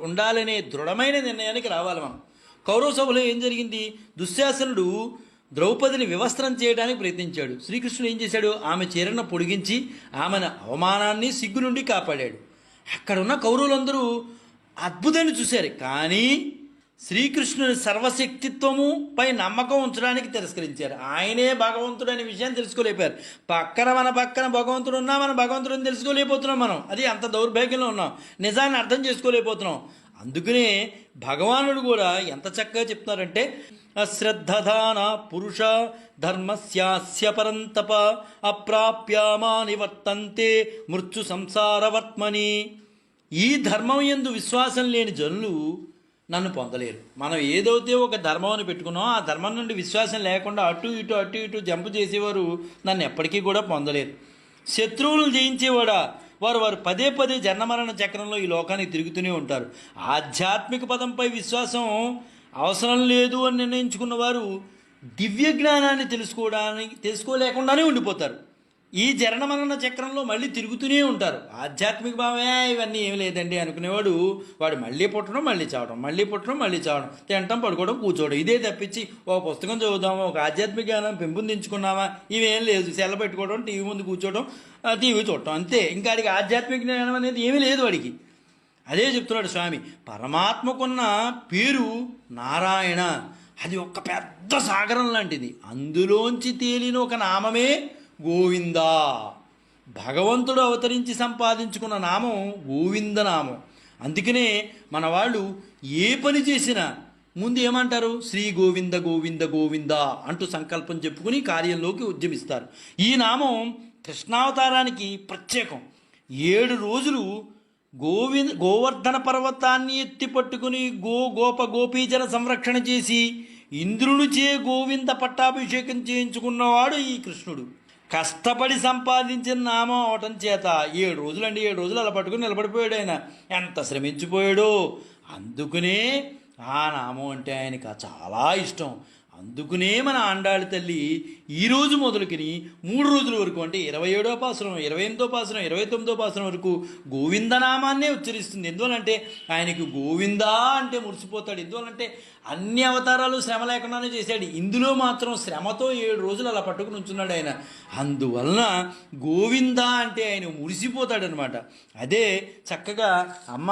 ఉండాలనే దృఢమైన నిర్ణయానికి రావాలి మనం. కౌరవ సభలో ఏం జరిగింది, దుశ్శాసనుడు ద్రౌపదిని వివస్త్రం చేయడానికి ప్రయత్నించాడు. శ్రీకృష్ణుడు ఏం చేశాడు, ఆమె చీరను పొడిగించి ఆమెను అవమానాన్ని సిగ్గు నుండి కాపాడాడు. అక్కడున్న కౌరవులందరూ అద్భుతాన్ని చూశారు, కానీ శ్రీకృష్ణుని సర్వశక్తిత్వము పై నమ్మకం ఉంచడానికి తిరస్కరించారు. ఆయనే భగవంతుడు అనే విషయాన్ని తెలుసుకోలేపారు. మన పక్కన భగవంతుడు ఉన్నా మనం భగవంతుడిని తెలుసుకోలేకపోతున్నాం, మనం అది అంత దౌర్భాగ్యంలో ఉన్నాం, నిజాన్ని అర్థం చేసుకోలేకపోతున్నాం. అందుకనే భగవానుడు కూడా ఎంత చక్కగా చెప్తున్నారంటే, అశ్రద్ధధాన పురుష ధర్మస్యాస్య పరంతప అప్రాప్యమా నివర్తంతే మృత్యు సంసారవర్త్మని. ఈ ధర్మం యందు విశ్వాసం లేని జనులు నన్ను పొందలేరు. మనం ఏదైతే ఒక ధర్మం అని పెట్టుకున్నామో ఆ ధర్మం నుండి విశ్వాసం లేకుండా అటు ఇటు జంపు చేసేవారు నన్ను ఎప్పటికీ కూడా పొందలేరు. శత్రువులను జయించేవాడా, వారు పదే జన్మమరణ చక్రంలో ఈ లోకానికి తిరుగుతూనే ఉంటారు. ఆధ్యాత్మిక పదంపై విశ్వాసం అవసరం లేదు అని నిర్ణయించుకున్న వారు దివ్య జ్ఞానాన్ని తెలుసుకోలేకుండానే ఉండిపోతారు. ఈ జనమరణ చక్రంలో మళ్ళీ తిరుగుతూనే ఉంటారు. ఆధ్యాత్మిక భావమే ఇవన్నీ ఏమి లేదండి అనుకునేవాడు వాడు మళ్ళీ పుట్టడం మళ్ళీ చావడం, మళ్ళీ పుట్టడం మళ్ళీ చావడం, తినటం పడుకోవడం కూర్చోవడం, ఇదే తప్పించి ఒక పుస్తకం చదువుదామా, ఒక ఆధ్యాత్మిక జ్ఞానం పెంపొందించుకున్నామా, ఇవేం లేదు. సెల్ల పెట్టుకోవడం, టీవీ ముందు కూర్చోవడం, టీవీ చూడటం, అంతే. ఇంకా వాడికి ఆధ్యాత్మిక జ్ఞానం అనేది ఏమీ లేదు వాడికి. అదే చెప్తున్నాడు స్వామి, పరమాత్మకున్న పేరు నారాయణ, అది ఒక పెద్ద సాగరం లాంటిది, అందులోంచి తేలిన ఒక నామమే గోవిందా. భగవంతుడు అవతరించి సంపాదించుకున్న నామం గోవిందనామం. అందుకనే మన వాళ్ళు ఏ పని చేసినా ముందు ఏమంటారు, శ్రీ గోవింద గోవింద గోవింద అంటూ సంకల్పం చెప్పుకుని కార్యంలోకి ఉద్యమిస్తారు. ఈ నామం కృష్ణావతారానికి ప్రత్యేకం. 7 రోజులు గోవర్ధన పర్వతాన్ని ఎత్తి పట్టుకుని గోపీజన సంరక్షణ చేసి ఇంద్రునిచే గోవింద పట్టాభిషేకం చేయించుకున్నవాడు ఈ కృష్ణుడు. కష్టపడి సంపాదించిన నామం అవటం చేత 7 రోజులండి, 7 రోజులు అలా పట్టుకుని నిలబడిపోయాడు ఆయన. ఎంత శ్రమించిపోయాడో. అందుకనే ఆ నామం అంటే ఆయనకు చాలా ఇష్టం. అందుకునే మన ఆండాళ్ళ తల్లి ఈరోజు మొదలుకొని 3 రోజుల వరకు అంటే 27వ పాసురం, 28వ పాసురం, 29వ పాసురం వరకు గోవిందనామాన్నే ఉచ్చరిస్తుంది. ఎందువలంటే ఆయనకు గోవిందా అంటే మురిసిపోతాడు. ఎందువలంటే అన్ని అవతారాలు శ్రమ లేకుండానే చేశాడు, ఇందులో మాత్రం శ్రమతో 7 రోజులు అలా పట్టుకుని ఉంచున్నాడు ఆయన. అందువలన గోవిందా అంటే ఆయన మురిసిపోతాడనమాట. అదే చక్కగా అమ్మ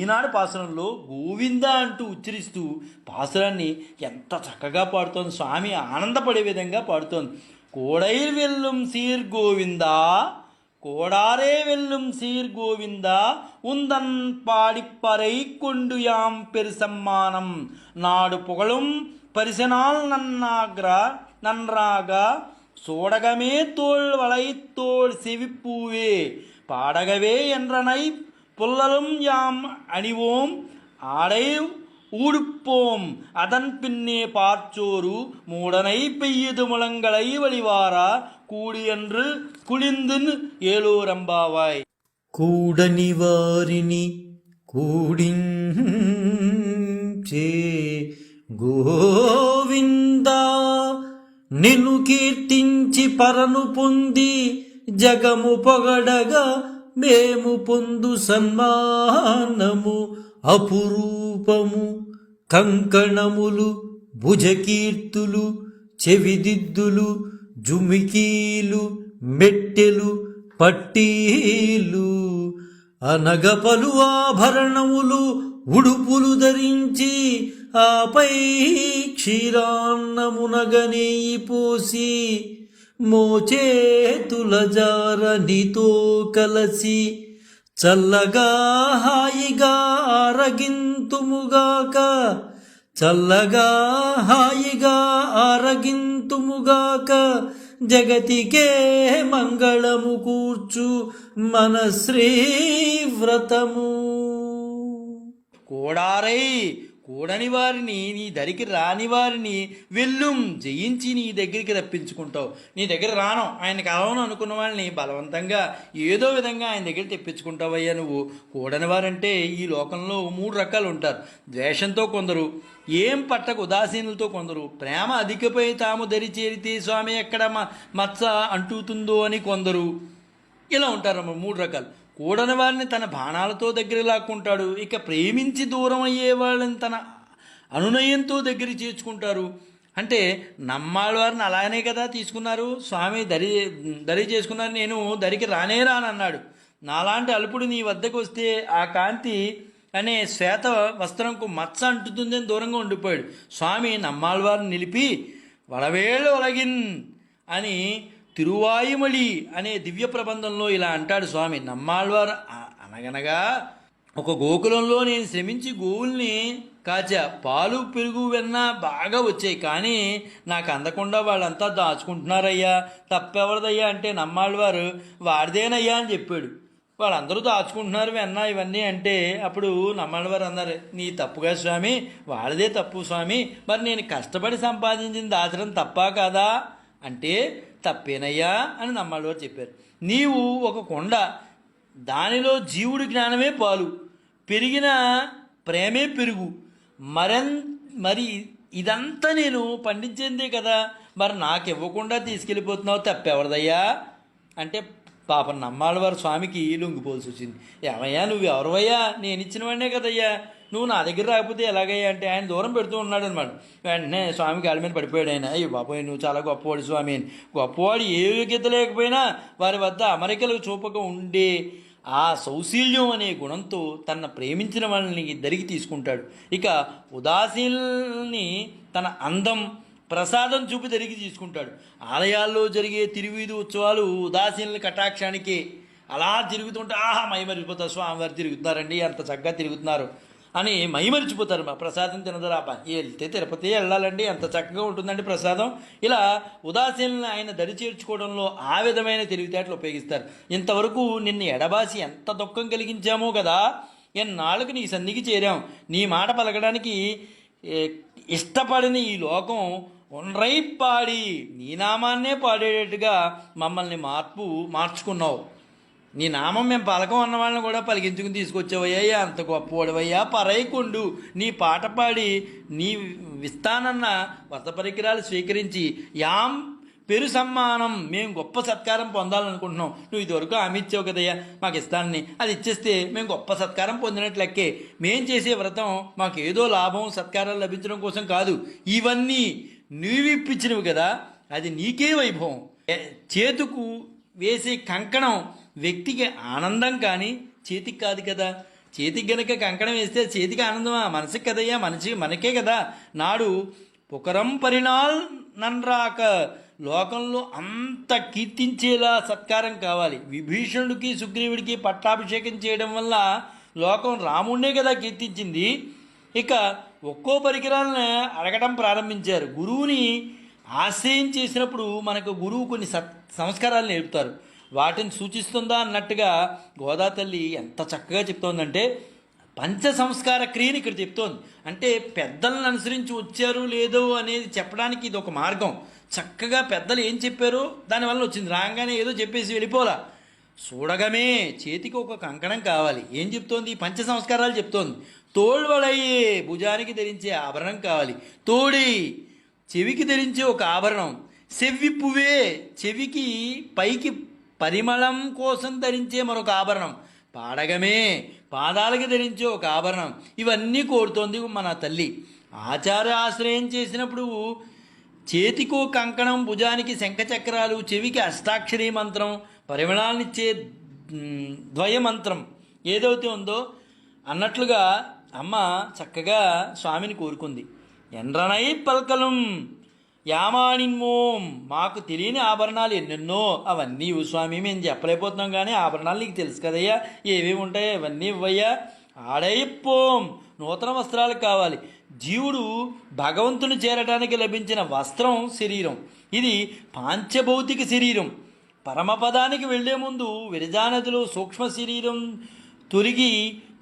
ఈనాడు పాసురంలో గోవిందా అంటూ ఉచ్చరిస్తూ పాసురాన్ని ఎంత చక్కగా పాడుతోంది. స్వామి ఆనందపడే విధంగా పాడుతోంది. కోడైర్ వెల్లుం సీర్ గోవిందా, கோடாரே வெல்லும் சீர் கோவிந்தா, உந்தன் பாடிப்பறை கொண்டு யாம் பெரு சம்மானம், நாடு புகழும் பரிசனால் நன்றாக சோடகமே தோள் வளைத்தோள் செவிப்பூவே, பாடகவே என்றனை புல்லலும் யாம் அணிவோம், ஆடை ஊடுப்போம் அதன் பின்னே பார்ச்சோரு, மூடனை பெய்யுது முழங்களை வழிவாரா, కూడియన్రు కుళిందున్ ఏలూరంబావాయ్. కూడని వారిని కూడించే గోవిందా, నిన్ను కీర్తించి పరను పొంది జగము పొగడగా మేము పొందు సన్మానము అపురూపము. కంకణములు, భుజకీర్తులు, చెవిదిద్దులు, జుమికీలు, మెట్టెలు, పట్టీలు, అనగ పలు ఆభరణములు, ఉడుపులు ధరించి ఆపై క్షీరాన్నమునగనేయి పోసి, మోచేతుల జార నీతో కలసి చల్లగా హాయిగా ఆరగింతుముగాక, చల్లగా హాయిగా ఆరగింతుముగాక, జగతికే మంగళము కూర్చు మన శ్రీవ్రతము. కోడారై కూడని వారిని, నీ దరికి రాని వారిని వెల్లుం జయించి నీ దగ్గరికి రప్పించుకుంటావు. నీ దగ్గర రాను, ఆయన కలవను అనుకున్న వాళ్ళని బలవంతంగా ఏదో విధంగా ఆయన దగ్గర తెప్పించుకుంటావయ్యా నువ్వు. కూడని వారంటే ఈ లోకంలో 3 రకాలు ఉంటారు. ద్వేషంతో కొందరు, ఏం పట్టకు ఉదాసీనులతో కొందరు, ప్రేమ అధికపై తాము దరి చేరితే స్వామి ఎక్కడ మచ్చ అంటుతుందో అని కొందరు, ఇలా ఉంటారు 3 రకాలు. కూడని వారిని తన బాణాలతో దగ్గర లాక్కుంటాడు. ఇక ప్రేమించి దూరం అయ్యే వాళ్ళని తన అనునయంతో దగ్గర చేర్చుకుంటారు. అంటే నమ్మాళ్ళ వారిని అలానే కదా తీసుకున్నారు. స్వామి దరి చేసుకున్నారు, నేను దరికి రానే రానన్నాడు. నాలాంటి అల్పుడు నీ వద్దకు వస్తే ఆ కాంతి అనే శ్వేత వస్త్రంకు మచ్చ అంటుతుందని దూరంగా ఉండిపోయాడు. స్వామి నమ్మాళ్ళవారిని నిలిపి వలవేళ్ళు ఒలగిన్ అని తిరువాయుమళి అనే దివ్య ప్రబంధంలో ఇలా అంటాడు స్వామి. నమ్మాళ్ళవారు అనగనగా ఒక గోకులంలో నేను శ్రమించి గోవుల్ని కాచా, పాలు పెరుగు వెన్న బాగా వచ్చాయి, కానీ నాకు అందకుండా వాళ్ళంతా దాచుకుంటున్నారయ్యా, తప్పెవరిదయ్యా అంటే నమ్మాళ్ళవారు వాడిదేనయ్యా అని చెప్పాడు. వాళ్ళందరూ దాచుకుంటున్నారు వెన్న ఇవన్నీ అంటే అప్పుడు నమ్మాళ్ళవారు అన్నారు, నీ తప్పుగా స్వామి, వాళ్ళదే తప్పు స్వామి, మరి నేను కష్టపడి సంపాదించింది దాచడం తప్పా కాదా అంటే తప్పేనయ్యా అని నమ్మాళ్ళవారు చెప్పారు. నీవు ఒక కొండ, దానిలో జీవుడి జ్ఞానమే పాలు, పెరిగిన ప్రేమే పెరుగు, మరి ఇదంతా నేను పండించేందే కదా, మరి నాకు ఇవ్వకుండా తీసుకెళ్ళిపోతున్నావు, తప్పెవరిదయ్యా అంటే పాపం నమ్మాళ్ళవారు స్వామికి లొంగిపోవాల్సి వచ్చింది. ఏమయ్యా నువ్వు ఎవరివయ్యా, నేను ఇచ్చిన వాడినే కదయ్యా, నువ్వు నా దగ్గర రాకపోతే ఎలాగయ్యా అంటే ఆయన దూరం పెడుతూ ఉన్నాడు అనమాట. వెంటనే స్వామి కాళ్ళ మీద పడిపోయాడు ఆయన. అయ్యో బాబోయ్ నువ్వు చాలా గొప్పవాడు స్వామి అని. గొప్పవాడు ఏ యోగ్యత లేకపోయినా వారి వద్ద అమరికలు చూపక ఉండే ఆ సౌశీల్యం అనే గుణంతో తన ప్రేమించిన వాళ్ళని దరికి తీసుకుంటాడు. ఇక ఉదాసీల్ని తన అందం ప్రసాదం చూపి దరికి తీసుకుంటాడు. ఆలయాల్లో జరిగే తిరువీధి ఉత్సవాలు ఉదాసీనుల కటాక్షానికే. అలా తిరుగుతుంటే ఆహా మైమరిచిపోతారు, స్వామివారు తిరుగుతున్నారండి, అంత చక్కగా తిరుగుతున్నారు అని మైమరిచిపోతారు. మా ప్రసాదం తినదరాపా, వెళ్తే తిరుపతి వెళ్ళాలండి, అంత చక్కగా ఉంటుందండి ప్రసాదం. ఇలా ఉదాసీనులను ఆయన దరి చేర్చుకోవడంలో ఆ విధమైన తెలివితేటలు ఉపయోగిస్తారు. ఇంతవరకు నిన్ను ఎడబాసి ఎంత దుఃఖం కలిగించామో కదా, ఎన్నాళ్ళకు నీ సన్నిధికి చేరాం, నీ మాట పలకడానికి ఇష్టపడిన ఈ లోకం ఒండ్రై పాడి నీ నామాన్నే పాడేటట్టుగా మమ్మల్ని మార్చుకున్నావు. నీ నామం మేము పలకం అన్న వాళ్ళని కూడా పలికించుకుని తీసుకొచ్చావయ్యా, అంత గొప్పవాడవయ్యా పరైకుండు. నీ పాట పాడి నీ విస్తానన్న వర్త పరికరాలు స్వీకరించి యాం పెరు సమ్మానం, మేము గొప్ప సత్కారం పొందాలనుకుంటున్నాం. నువ్వు ఇదివరకు హామీ ఇచ్చావు కదయ్యా మాకు ఇస్తానని, అది ఇచ్చేస్తే మేము గొప్ప సత్కారం పొందినట్లు లెక్కే. మేం చేసే వ్రతం మాకు ఏదో లాభం సత్కారాలు లభించడం కోసం కాదు, ఇవన్నీ నీవు ఇప్పించినవి కదా, అది నీకే వైభవం. చేతుకు వేసే కంకణం వ్యక్తికి ఆనందం కానీ చేతికి కాదు కదా. చేతికి గనక కంకణం వేస్తే చేతికి ఆనందమా, మనసుకి కదయ్యా, మనకే కదా. నాడు పుకరం పరిణాల్ నన్రాక, లోకంలో అంత కీర్తించేలా సత్కారం కావాలి. విభీషణుడికి సుగ్రీవుడికి పట్టాభిషేకం చేయడం వల్ల లోకం రాముడినే కదా కీర్తించింది. ఇక ఒక్కో పరికరాలను అడగటం ప్రారంభించారు. గురువుని ఆశ్రయం చేసినప్పుడు మనకు గురువు కొన్ని సంస్కారాలు నేర్పుతారు, వాటిని సూచిస్తుందా అన్నట్టుగా గోదా తల్లి ఎంత చక్కగా చెప్తోందంటే పంచ సంస్కార క్రియని ఇక్కడ చెప్తోంది. అంటే పెద్దలను అనుసరించి వచ్చారు లేదో అనేది చెప్పడానికి ఇది ఒక మార్గం. చక్కగా పెద్దలు ఏం చెప్పారో దానివల్ల వచ్చింది, రాగానే ఏదో చెప్పేసి వెళ్ళిపోలా. చూడగమే చేతికి ఒక కంకణం కావాలి. ఏం చెప్తోంది? పంచ సంస్కారాలు చెప్తోంది. తోళ్వళయ్యే భుజానికి ధరించే ఆభరణం కావాలి. తోడి చెవికి ధరించే ఒక ఆభరణం. చెవి పువ్వే చెవికి పైకి పరిమళం కోసం ధరించే మరొక ఆభరణం. పాడగమే పాదాలకి ధరించే ఒక ఆభరణం. ఇవన్నీ కోరుతోంది మన తల్లి. ఆచార ఆశ్రయం చేసినప్పుడు చేతికో కంకణం, భుజానికి శంఖచక్రాలు, చెవికి అష్టాక్షరీ మంత్రం, పరిమళాన్నిచ్చే ద్వయమంత్రం ఏదైతే ఉందో అన్నట్లుగా అమ్మ చక్కగా స్వామిని కోరుకుంది. ఎండ్రనై పల్కలం యామాణిన్మోం, మాకు తెలియని ఆభరణాలు ఎన్నెన్నో, అవన్నీ ఇవ్వు స్వామి, మేము చెప్పలేకపోతున్నాం కానీ ఆభరణాలు నీకు తెలుసు కదయ్యా, ఏవేవి ఉంటాయో అవన్నీ ఇవ్వయ్యా. ఆడైపోం, నూతన వస్త్రాలు కావాలి. జీవుడు భగవంతుని చేరడానికి లభించిన వస్త్రం శరీరం, ఇది పాంచభౌతిక శరీరం. పరమపదానికి వెళ్లే ముందు విరజానదిలో సూక్ష్మ శరీరం తొలగి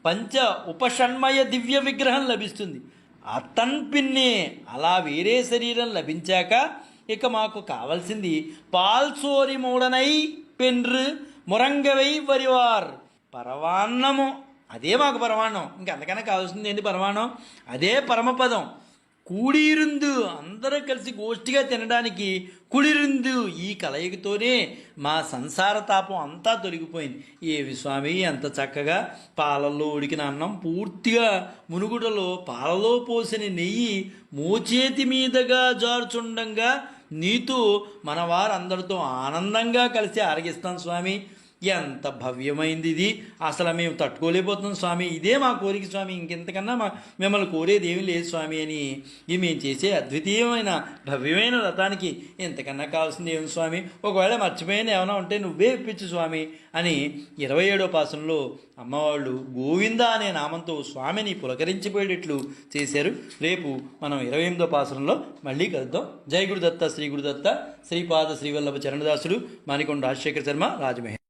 పంచ ఉపషణ్మయ దివ్య విగ్రహం లభిస్తుంది. అతన్ పిన్నే అలా వేరే శరీరం లభించాక ఇక మాకు కావాల్సింది పాల్సోరి మూడనై పెండ్రు మురంగవై వరివార్, పరవాన్నము. అదే మాకు పరమాన్నం, ఇంకంతకన్నా కావాల్సింది ఏంటి? పరమాన్నం, అదే పరమపదం. కూడిరుందు, అందరూ కలిసి గోష్ఠిగా తినడానికి కుడిరుందు. ఈ కలయికతోనే మా సంసార తాపం అంతా తొలగిపోయింది. ఏవి స్వామి అంత చక్కగా పాలల్లో ఉడికిన అన్నం పూర్తిగా మునుగుడలో పాలలో పోసిన నెయ్యి మోచేతి మీదగా జారుచుండంగా నీతో మన వారందరితో ఆనందంగా కలిసి ఆరగిస్తాం స్వామి. ఎంత భవ్యమైంది ఇది, అసలు మేము తట్టుకోలేకపోతున్నాం స్వామి, ఇదే మా కోరిక స్వామి, ఇంకెంతకన్నా మిమ్మల్ని కోరేది ఏమీ లేదు స్వామి అని. ఇది మేము చేసే అద్వితీయమైన భవ్యమైన వ్రతానికి ఇంతకన్నా కావాల్సింది ఏమి స్వామి, ఒకవేళ మర్చిపోయిన ఏమైనా ఉంటే నువ్వే ఇప్పించు స్వామి అని 27వ పాసంలో అమ్మవాళ్ళు గోవింద అనే నామంతో స్వామిని పులకరించిపోయేటట్లు చేశారు. రేపు మనం 28వ పాసంలో మళ్ళీ కలుద్దాం. జై గురుదత్త, శ్రీ గురుదత్త, శ్రీపాద శ్రీవల్లభ చరణదాసుడు, మానికొండ రాజశేఖర శర్మ, రాజమహేంద్ర.